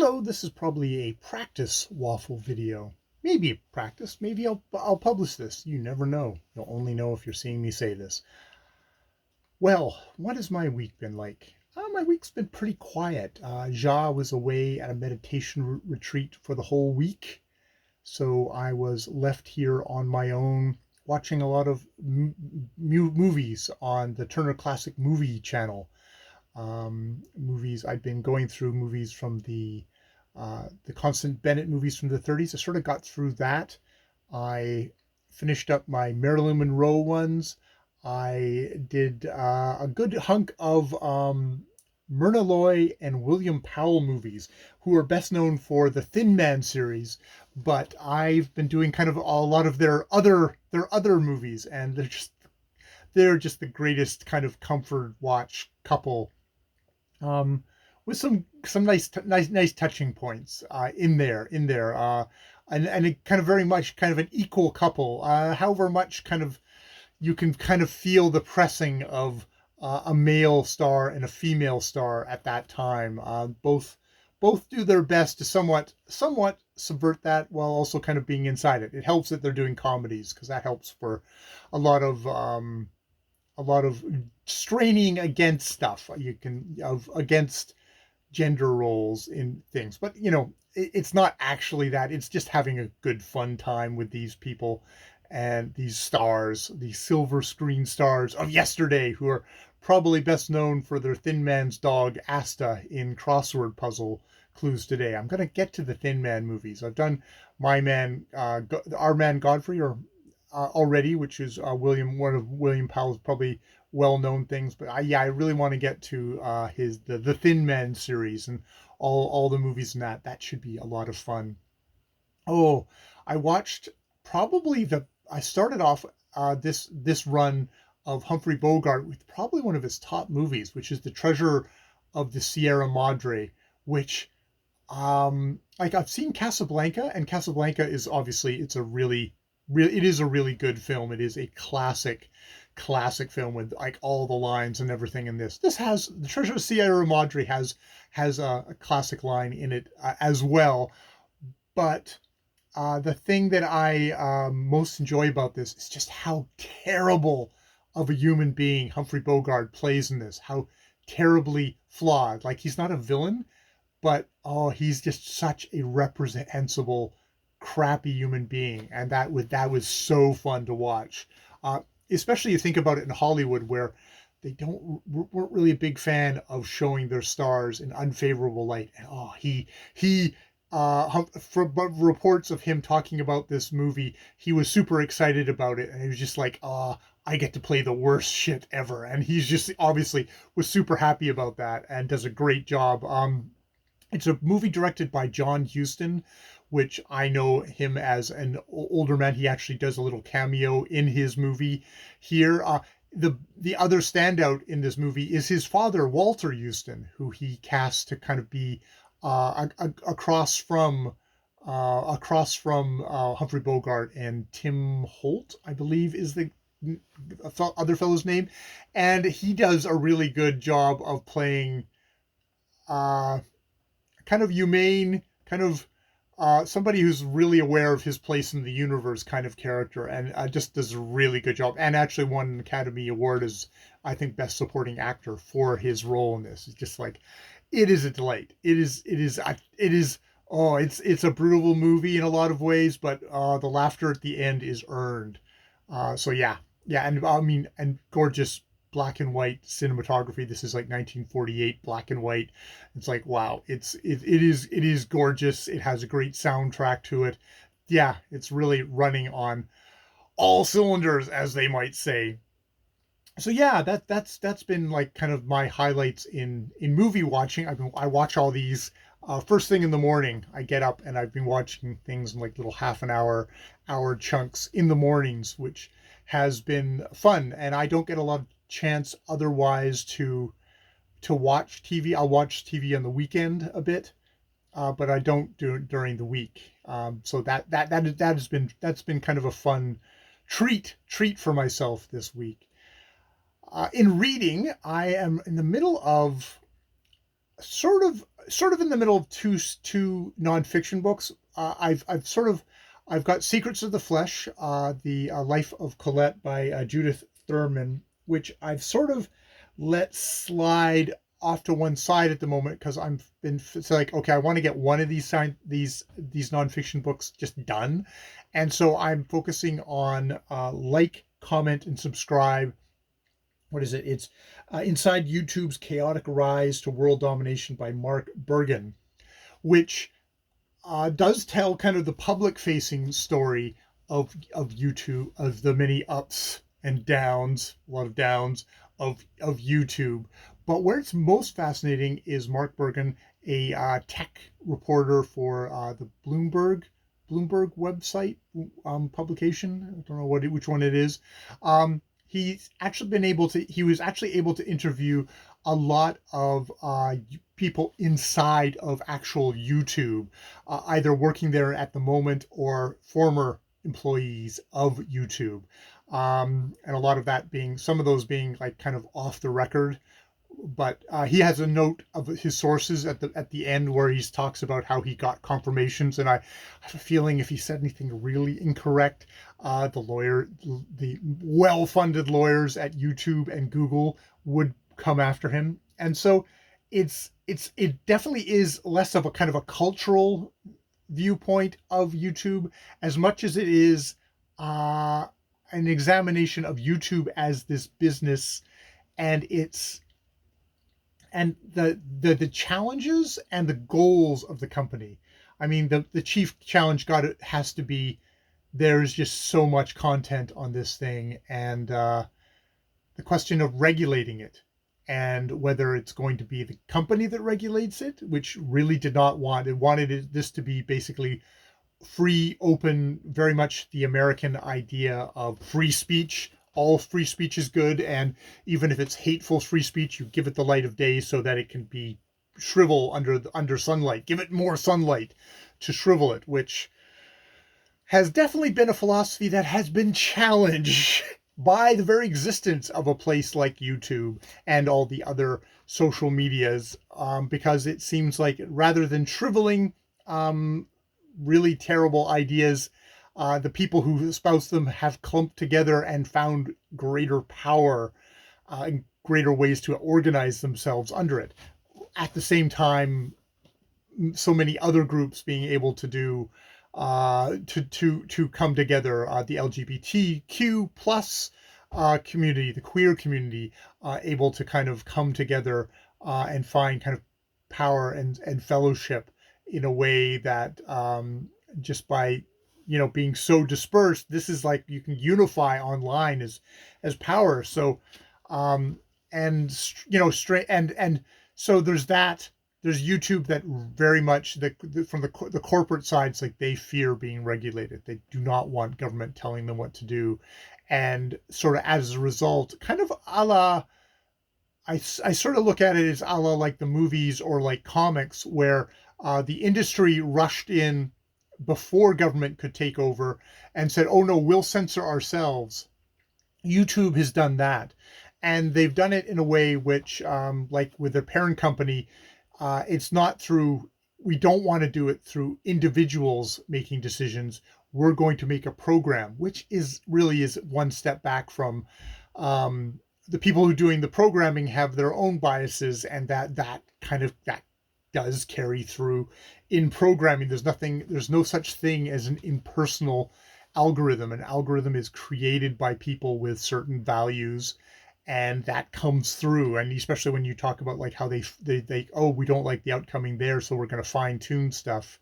Hello, this is probably a practice waffle video. Maybe a practice, maybe I'll publish this. You never know. You'll only know if you're seeing me say this. Well, what has my week been like? My week's been pretty quiet. Ja was away at a meditation retreat for the whole week, so I was left here on my own watching a lot of movies on the Turner Classic Movie channel. Movies I'd been going through movies from the Constant Bennett movies from the 30s. I sort of got through that. I finished up my Marilyn Monroe ones. I did a good hunk of Myrna Loy and William Powell movies, who are best known for the Thin Man series. But I've been doing kind of a lot of their other movies, and they're just the greatest kind of comfort watch couple, um, with some nice touching points in there, and it kind of very much kind of an equal couple. However much kind of you can kind of feel the pressing of a male star and a female star at that time. Both do their best to somewhat subvert that while also kind of being inside it. It helps that they're doing comedies because that helps for a lot of a lot of straining against stuff you can of against gender roles in things. But it's not actually that. It's just having a good fun time with these people and these stars, these silver screen stars of yesterday, who are probably best known for their Thin Man's dog Asta in crossword puzzle clues today. I'm going to get to the Thin Man movies. I've done My Man, Our Man Godfrey, or already, which is one of William Powell's probably well-known things. But I really want to get to the Thin Man series and all the movies in that. That should be a lot of fun. Oh, I watched probably the. I started off this run of Humphrey Bogart with probably one of his top movies, which is The Treasure of the Sierra Madre, which like I've seen Casablanca, and Casablanca is obviously it's a it is a really good film. It is a classic film with like all the lines and everything in this. This has The Treasure of Sierra Madre has a classic line in it as well. But the thing that I most enjoy about this is just how terrible of a human being Humphrey Bogart plays in this. How terribly flawed. Like he's not a villain, but oh, he's just such a reprehensible, crappy human being, and that was so fun to watch. Especially you think about it in Hollywood, where they weren't really a big fan of showing their stars in unfavorable light. And oh, he for reports of him talking about this movie, he was super excited about it, and he was just like, "Oh, I get to play the worst shit ever," and he's just obviously was super happy about that and does a great job. It's a movie directed by John Huston, which I know him as an older man. He actually does a little cameo in his movie here. The other standout in this movie is his father, Walter Huston, who he cast to kind of be across from Humphrey Bogart, and Tim Holt, I believe, is the other fellow's name, and he does a really good job of playing uh, kind of humane, kind of somebody who's really aware of his place in the universe kind of character, and just does a really good job, and actually won an Academy Award as, I think, Best Supporting Actor for his role in this. It's just like, it is a delight. It is. Oh, it's a brutal movie in a lot of ways, but the laughter at the end is earned. So yeah, and I mean, and gorgeous black and white cinematography. This is like 1948 black and white. It's like, wow, it is gorgeous. It has a great soundtrack to it. Yeah, it's really running on all cylinders, as they might say. So yeah, that's been like kind of my highlights in movie watching. I watch all these first thing in the morning. I get up and I've been watching things in like little half an hour chunks in the mornings, which has been fun. And I don't get a lot of chance otherwise to watch TV. I'll watch TV on the weekend a bit, but I don't do it during the week. So that's been kind of a fun treat for myself this week. In reading, I am in the middle of sort of in the middle of two nonfiction books. I've got Secrets of the Flesh, the Life of Colette by Judith Thurman, which I've sort of let slide off to one side at the moment because it's like, okay, I want to get one of these nonfiction books just done, and so I'm focusing on like, comment, and subscribe. What is it? It's Inside YouTube's Chaotic Rise to World Domination by Mark Bergen, which does tell kind of the public facing story of YouTube, of the many ups and downs, a lot of downs of YouTube. But where it's most fascinating is Mark Bergen, a tech reporter for the Bloomberg website publication. I don't know which one it is. He was actually able to interview a lot of people inside of actual YouTube, either working there at the moment or former employees of YouTube. And a lot of that being, some of those being like kind of off the record. But he has a note of his sources at the end where he talks about how he got confirmations, and I have a feeling if he said anything really incorrect, the well-funded lawyers at YouTube and Google would come after him. And so it definitely is less of a kind of a cultural viewpoint of YouTube as much as it is an examination of YouTube as this business and the challenges and the goals of the company. I mean, the chief challenge has to be, there's just so much content on this thing, and the question of regulating it, and whether it's going to be the company that regulates it, which really did not want it, wanted this to be basically free, open, very much the American idea of free speech. All free speech is good, and even if it's hateful free speech, you give it the light of day so that it can be shrivel under sunlight. Give it more sunlight to shrivel it, which has definitely been a philosophy that has been challenged by the very existence of a place like YouTube and all the other social medias, because it seems like rather than shriveling really terrible ideas, the people who espouse them have clumped together and found greater power and greater ways to organize themselves under it. At the same time, so many other groups being able to do to come together, the LGBTQ plus community, the queer community, able to kind of come together and find kind of power and fellowship in a way that just by being so dispersed, this is like you can unify online as power. So and so there's that. There's YouTube that very much from the corporate sides, like they fear being regulated. They do not want government telling them what to do, and sort of as a result, kind of a la, I sort of look at it as a la like the movies or like comics, where the industry rushed in before government could take over and said, "Oh no, we'll censor ourselves." YouTube has done that, and they've done it in a way which, like with their parent company, it's not through. We don't want to do it through individuals making decisions. We're going to make a program, which really is one step back from the people who are doing the programming have their own biases, and that does carry through in programming. There's no such thing as an impersonal algorithm. An algorithm is created by people with certain values, and that comes through. And especially when you talk about like how they oh, we don't like the outcoming there, so we're going to fine tune stuff.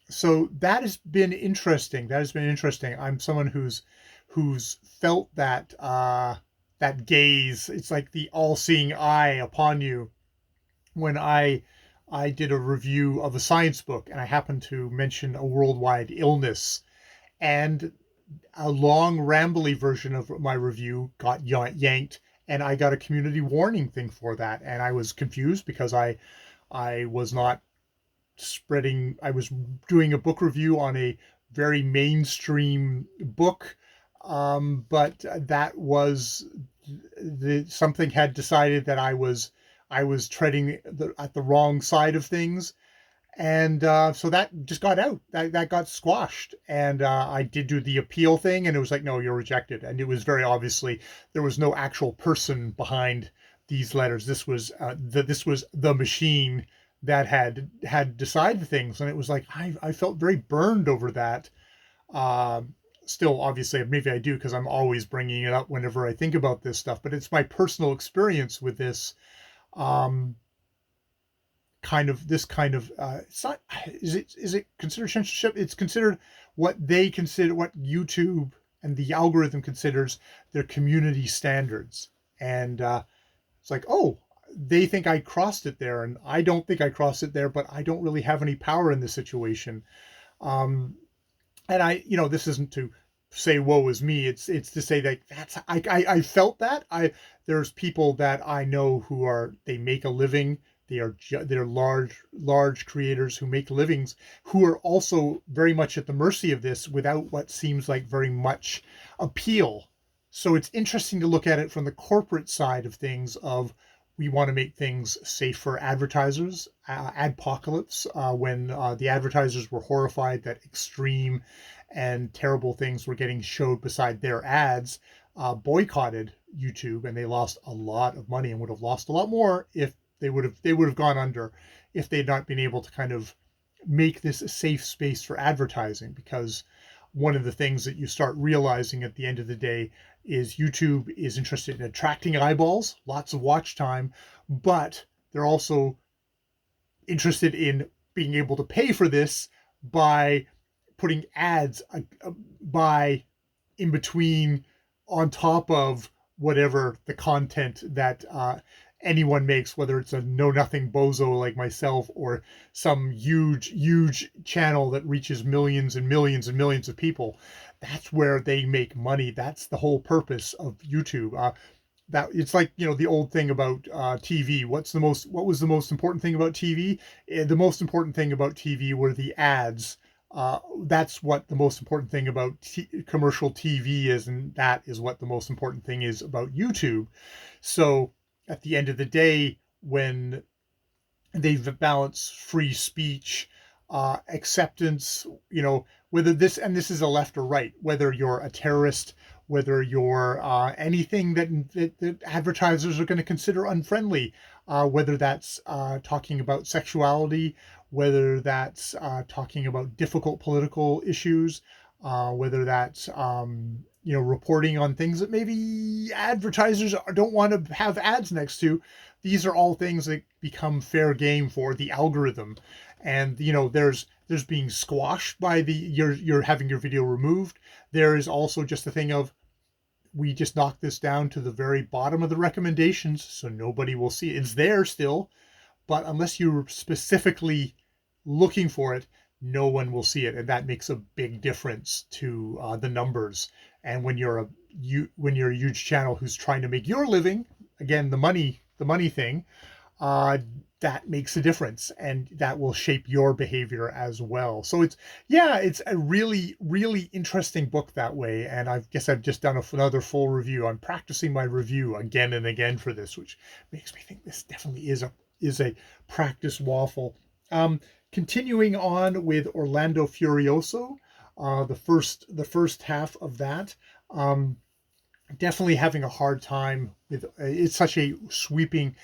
So that has been interesting. I'm someone who's felt that that gaze. It's like the all-seeing eye upon you. When I did a review of a science book, and I happened to mention a worldwide illness, and a long rambly version of my review got yanked, and I got a community warning thing for that, and I was confused because I was not I was doing a book review on a very mainstream book, but that was something had decided that I was I was treading at the wrong side of things. And so that just got out. That got squashed. And I did do the appeal thing, and it was like, no, you're rejected. And it was very obviously there was no actual person behind these letters. This was the machine that had decided things, and it was like I felt very burned over that. Still, obviously, maybe I do because I'm always bringing it up whenever I think about this stuff. But it's my personal experience with this. Um, It's not, is it considered censorship? It's considered what they consider, what YouTube and the algorithm considers their community standards. And it's like, oh, they think I crossed it there, and I don't think I crossed it there, but I don't really have any power in this situation. um and this isn't to say woe is me. It's to say that I felt that. There's people that I know who are, they make a living. They're large creators who make livings, who are also very much at the mercy of this without what seems like very much appeal. So it's interesting to look at it from the corporate side of things. Of, we want to make things safe for advertisers. Adpocalypse, when the advertisers were horrified that extreme and terrible things were getting showed beside their ads, boycotted YouTube, and they lost a lot of money and would have lost a lot more if they would have gone under if they had not been able to kind of make this a safe space for advertising. Because one of the things that you start realizing at the end of the day is YouTube is interested in attracting eyeballs, lots of watch time, but they're also interested in being able to pay for this by putting ads by in between, on top of whatever the content that anyone makes, whether it's a know nothing bozo like myself or some huge channel that reaches millions and millions and millions of people. That's where they make money. That's the whole purpose of YouTube. That it's like, the old thing about TV. What was the most important thing about TV? The most important thing about TV were the ads. That's what the most important thing about commercial TV is, and that is what the most important thing is about YouTube. So at the end of the day, when they've balanced free speech, acceptance, whether this is a left or right, whether you're a terrorist, whether you're anything that advertisers are going to consider unfriendly, whether that's talking about sexuality, whether that's talking about difficult political issues, whether that's reporting on things that maybe advertisers don't want to have ads next to. These are all things that become fair game for the algorithm. And there's being squashed by you're having your video removed. There is also just the thing of, we just knock this down to the very bottom of the recommendations so nobody will see it. It's there still, but unless you're specifically looking for it, no one will see it. And that makes a big difference to the numbers. And when you're a huge channel who's trying to make your living, again, the money thing, that makes a difference, and that will shape your behavior as well. So it's a really, really interesting book that way. And I guess I've just done another full review. I'm practicing my review again and again for this, which makes me think this definitely is a practice waffle. Continuing on with Orlando Furioso, the first half of that. Definitely having a hard time with it's such a sweeping,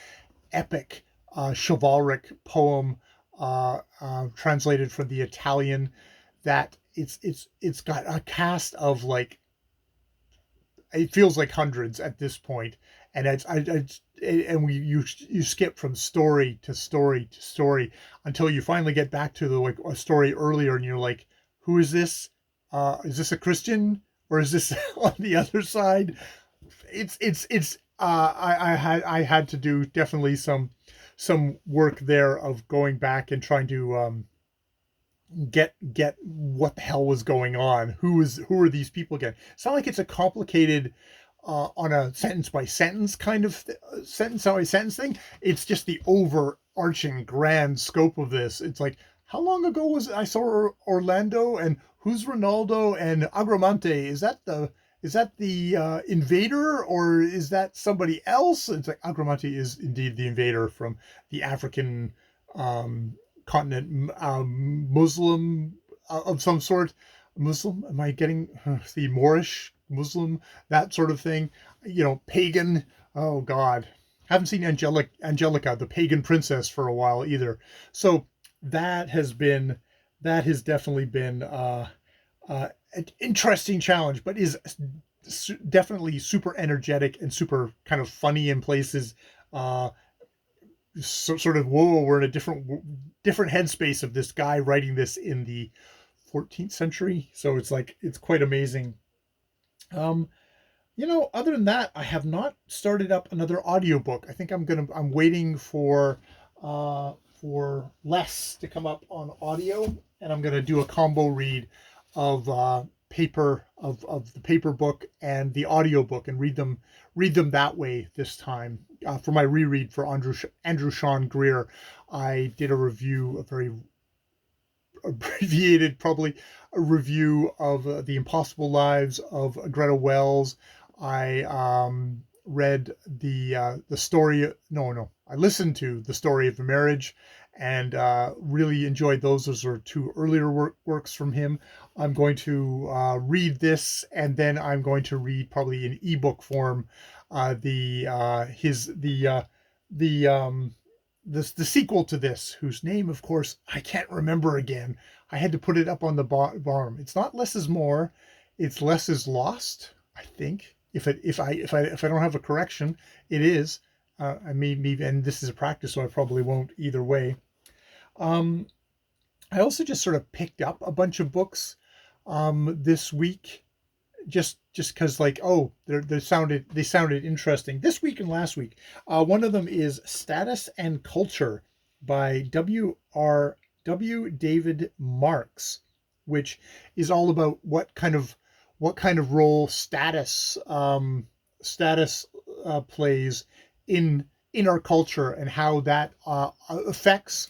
epic, chivalric poem, translated from the Italian, that it's got a cast of, like, it feels like hundreds at this point. And you skip from story to story to story until you finally get back to a story earlier, and you're like, who is this? Is this a Christian, or is this on the other side? I had to do definitely some work there of going back and trying to get what the hell was going on. Who are these people again? It's not like it's a complicated on a sentence by sentence kind of sentence by sentence thing. It's just the overarching grand scope of this. It's like, how long ago was it I saw Orlando, and who's Ronaldo, and Agramante? Is that is that the invader, or is that somebody else? It's like Agramanti is indeed the invader from the African um, continent, Muslim of some sort. Muslim? Am I getting the Moorish Muslim, that sort of thing? Pagan. Oh God, haven't seen Angelica, the pagan princess, for a while either. So that has been that has definitely been an interesting challenge, but is definitely super energetic and super kind of funny in places. Uh, sort of, whoa, we're in a different headspace of this guy writing this in the 14th century. So it's quite amazing. Um, Other than that, I have not started up another audiobook. I think I'm waiting for less to come up on audio, and I'm gonna do a combo read of the paper book and the audio book, and read them that way this time. For my reread for Andrew Sean Greer, I did a very abbreviated, probably, a review of The Impossible Lives of Greta Wells. I read the story. No, I listened to The Story of a Marriage, and really enjoyed those. Those are two earlier works from him. I'm going to read this, and then I'm going to read, probably in ebook form, the sequel to this, whose name, of course, I can't remember again. I had to put it up on the bottom. It's not Less is More. It's Less is Lost, I think. If I don't have a correction, it is. I mean, and this is a practice, so I probably won't either way. Um, I also just sort of picked up a bunch of books this week, just because, like, oh, they sounded interesting this week and last week. One of them is Status and Culture by W. David Marks, which is all about what kind of role status plays in our culture, and how that affects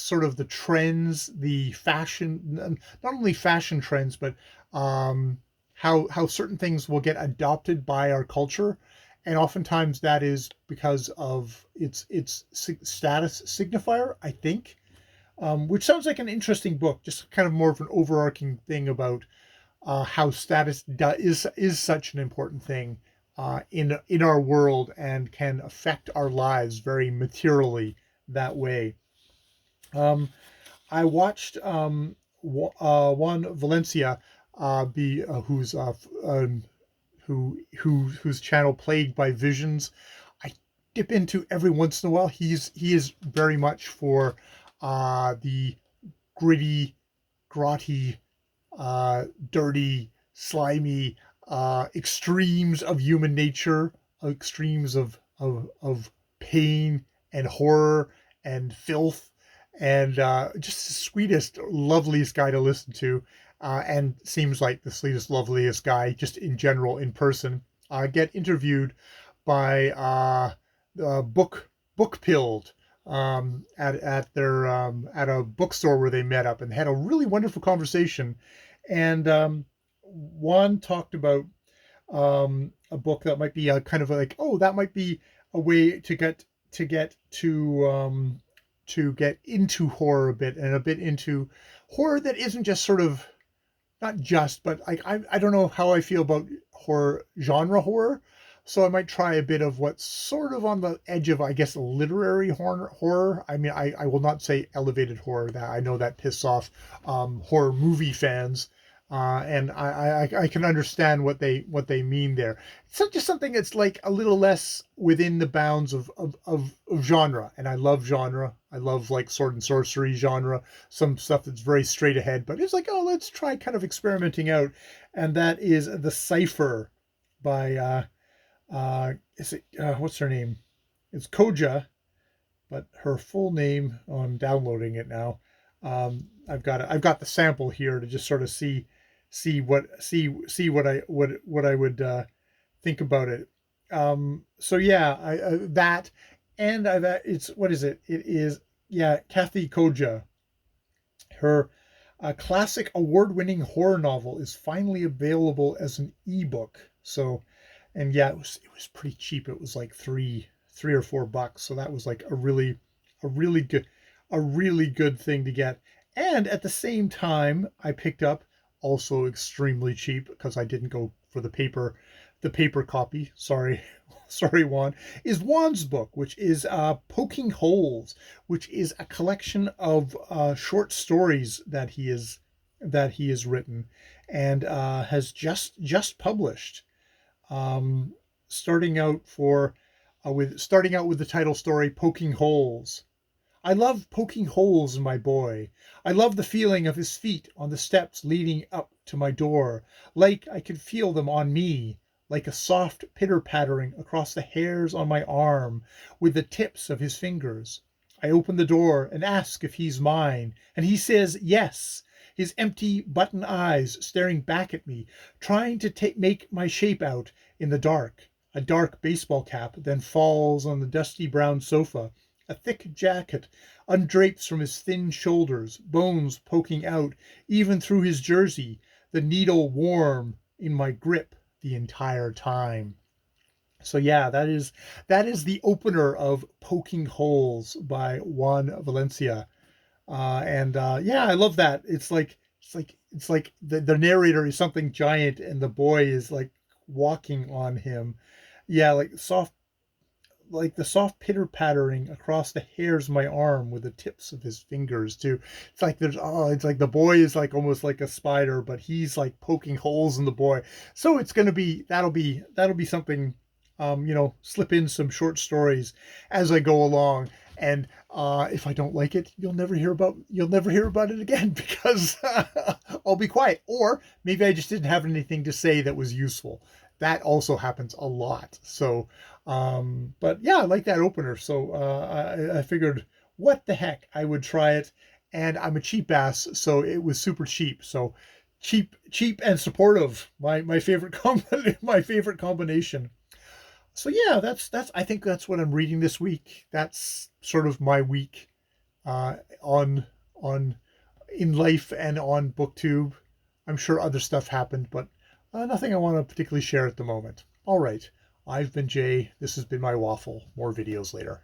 sort of the trends, the fashion, not only fashion trends, but how certain things will get adopted by our culture, and oftentimes that is because of its status signifier, I think. Which sounds like an interesting book, just kind of more of an overarching thing about how status is such an important thing in our world, and can affect our lives very materially that way. Um, I watched Juan Valencia, be whose channel Plagued by Visions. I dip into every once in a while. He is very much for the gritty, grotty, dirty, slimy extremes of human nature, extremes of pain and horror and filth, and just the sweetest, loveliest guy to listen to, and seems like the sweetest, loveliest guy just in general in person. Get interviewed by Book Pilled, at a bookstore where they met up, and had a really wonderful conversation. And Juan talked about a book that might be a kind of like, oh, that might be a way to get into horror a bit, and a bit into horror that isn't just sort of, not just, but like, I don't know how I feel about horror. So I might try a bit of what's sort of on the edge of, I guess, literary horror. I mean, I will not say elevated horror. That I know that pisses off horror movie fans, and I can understand what they mean there. It's not just something that's like a little less within the bounds of genre. And I love genre. I love, like, sword and sorcery genre, some stuff that's very straight ahead. But it's like, oh, let's try kind of experimenting out, and that is The Cipher by is it what's her name? It's Koja, but her full name. Oh, I'm downloading it now. I've got the sample here to just sort of see what I would think about it. So yeah, that, and it's, what is it? It is, yeah, Kathy Koja. Her A classic award-winning horror novel is finally available as an ebook. So, and yeah, it was pretty cheap. It was like three or $4. So that was like a really good a really good thing to get. And at the same time, I picked up, also extremely cheap because I didn't go for the paper copy. Sorry, sorry, Juan. Is Juan's book, which is Poking Holes, which is a collection of short stories that he has written, and has just published. Um, starting out with the title story "Poking Holes." I love poking holes in my boy. I love the feeling of his feet on the steps leading up to my door, like I could feel them on me, like a soft pitter-pattering across the hairs on my arm with the tips of his fingers. I open the door and ask if he's mine, and he says yes, his empty button eyes staring back at me, trying to make my shape out in the dark. A dark baseball cap then falls on the dusty brown sofa. A thick jacket undrapes from his thin shoulders, bones poking out even through his jersey, the needle warm in my grip the entire time. So yeah, that is the opener of Poking Holes by Juan Valencia. And yeah, I love that. It's like the narrator is something giant and the boy is like walking on him. Yeah, like the soft pitter pattering across the hairs of my arm with the tips of his fingers too. It's like the boy is like almost like a spider, but he's like poking holes in the boy. So it's gonna be that'll be something. Slip in some short stories as I go along, and if I don't like it, you'll never hear about it again because I'll be quiet, or maybe I just didn't have anything to say that was useful. That also happens a lot. So, but yeah, I like that opener. So I figured, what the heck, I would try it, and I'm a cheap ass, so it was super cheap. So cheap and supportive. My favorite my favorite combination. So yeah, that's I think that's what I'm reading this week. That's sort of my week on in life and on BookTube. I'm sure other stuff happened, but nothing I want to particularly share at the moment. All right, I've been Jay. This has been my waffle. More videos later.